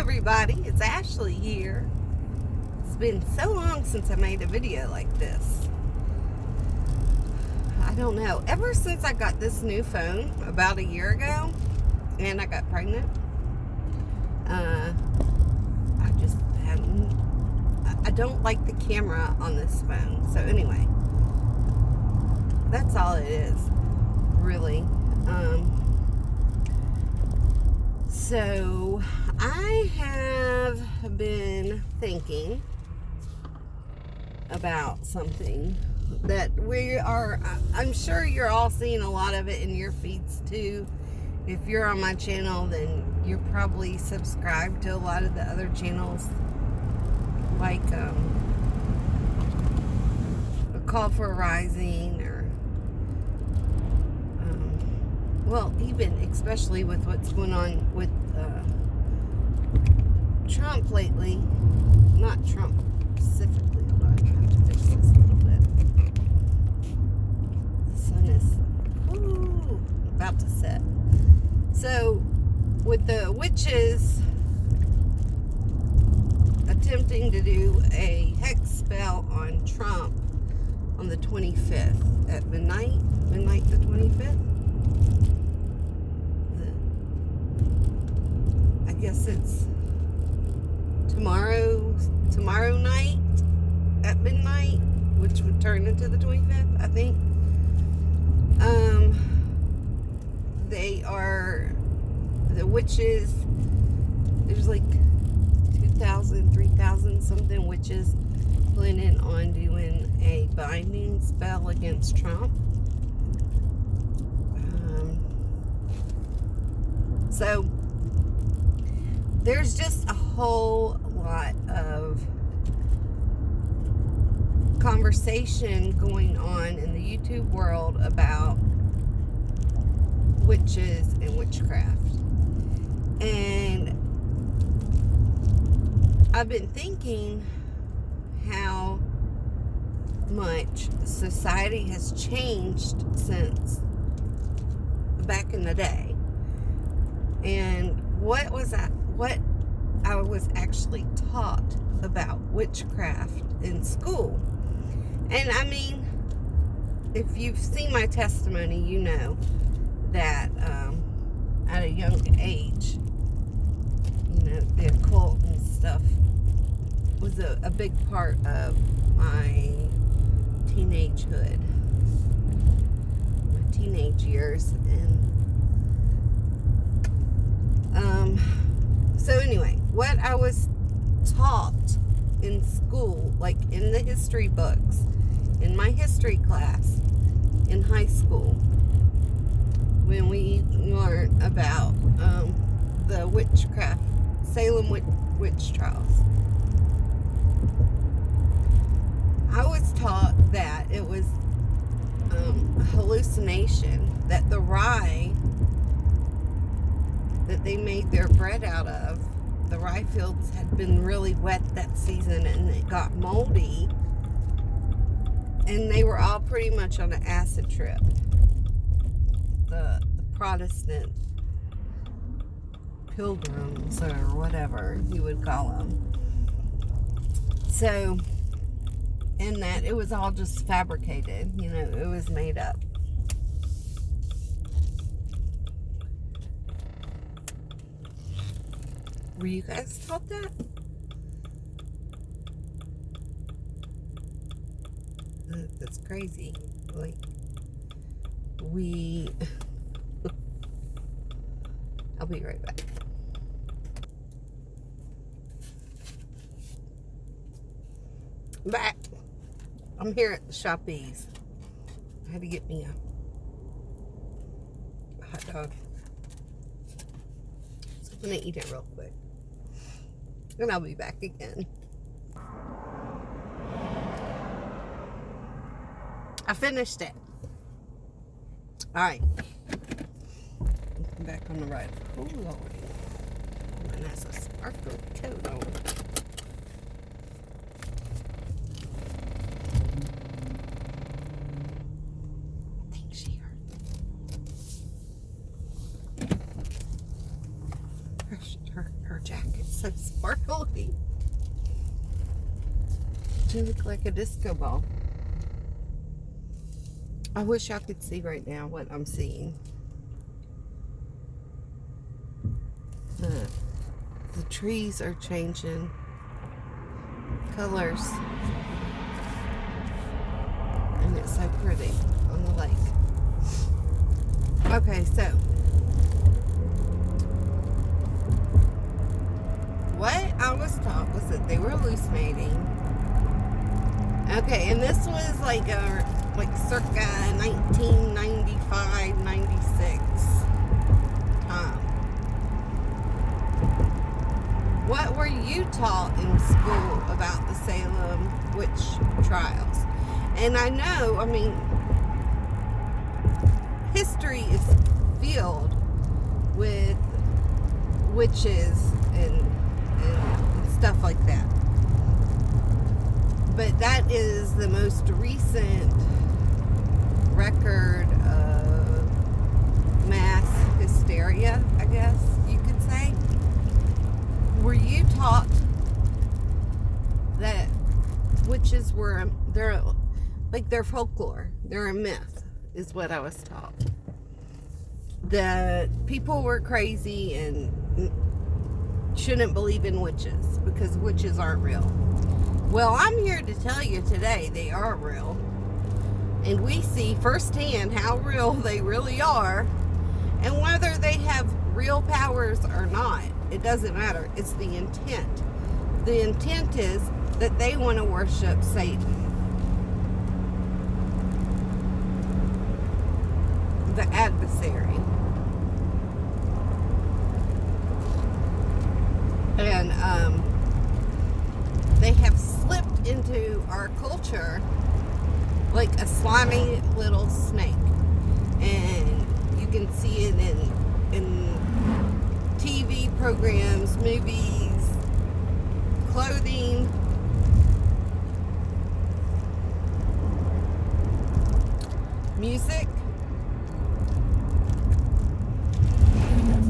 everybody, it's Ashley here. It's been so long since I made a video like this. I don't know, ever since I got this new phone about a year ago and I got pregnant, I just haven't, I don't like the camera on this phone. So anyway, that's all it is, really. So I have been thinking about something that I'm sure you're all seeing a lot of it in your feeds too. If you're on my channel, then you're probably subscribed to a lot of the other channels, like A Call for a Rising, or well, even especially with what's going on with Trump lately. Not Trump specifically. Hold on, I have to fix this a little bit. The sun is about to set. So, with the witches attempting to do a hex spell on Trump on the 25th at midnight the 25th. I guess it's tomorrow night at midnight, which would turn into the 25th, I think. The witches, there's like 2,000, 3,000 something witches planning on doing a binding spell against Trump. So there's just a whole lot of conversation going on in the YouTube world about witches and witchcraft. And I've been thinking how much society has changed since back in the day. And what I was actually taught about witchcraft in school. And I mean, if you've seen my testimony, you know that at a young age, the occult and stuff was a big part of my teenage years. And so anyway, what I was taught in school, like in the history books, in my history class in high school, when we learned about the witchcraft, Salem witch trials, I was taught that it was a hallucination, that the rye that they made their bread out of, the rye fields had been really wet that season and it got moldy, and they were all pretty much on an acid trip, the Protestant pilgrims, or whatever you would call them. So, and that it was all just fabricated, it was made up. Were you guys taught that? That's crazy. Like, I'll be right back. Back. I'm here at the Shoppies. I had to get me a hot dog. So I'm gonna eat it real quick. And I'll be back again. I finished it. Alright. Back on the ride. Oh Lord. Mine has a sparkly coat on. I think she hurt. Her gosh, her jacket's so sparkly. She looked like a disco ball. I wish I could see right now what I'm seeing. The trees are changing colors. And it's so pretty on the lake. Okay, so what I was taught was that they were hallucinating. Okay, and this was like circa 1995, 96 time. What were you taught in school about the Salem witch trials? And I know, I mean, history is filled with witches and stuff like that. But that is the most recent record of mass hysteria, I guess you could say. Were you taught that witches were, they're folklore, they're a myth, is what I was taught? That people were crazy and shouldn't believe in witches because witches aren't real. Well, I'm here to tell you today they are real. And we see firsthand how real they really are. And whether they have real powers or not, it doesn't matter. It's the intent. The intent is that they want to worship Satan, the adversary. And they have slipped into our culture like a slimy little snake. And you can see it in TV programs, movies, clothing. Music.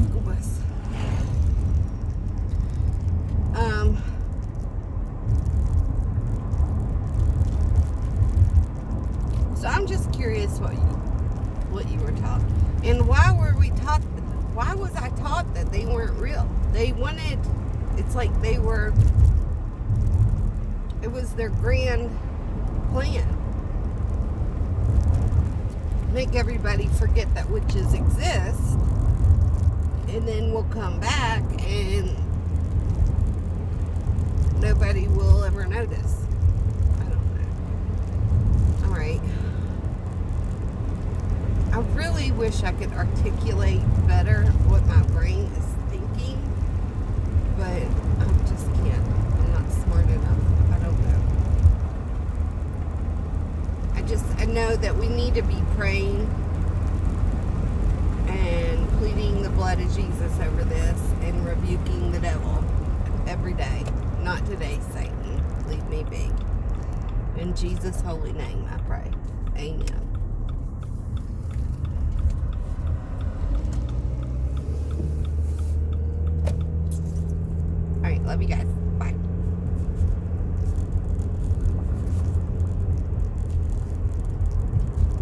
School bus. So I'm just curious what you were taught, and why was I taught that they weren't real? They wanted, it's like it was their grand plan. Make everybody forget that witches exist, and then we'll come back and nobody will ever notice. I don't know. Alright. I really wish I could articulate better what my brain is thinking, but I just can't. I'm not smart enough. I don't know. I know that we need to be praying and pleading the blood of Jesus over this and rebuking the devil every day. Not today, Satan. Leave me be. In Jesus' holy name I pray. Amen.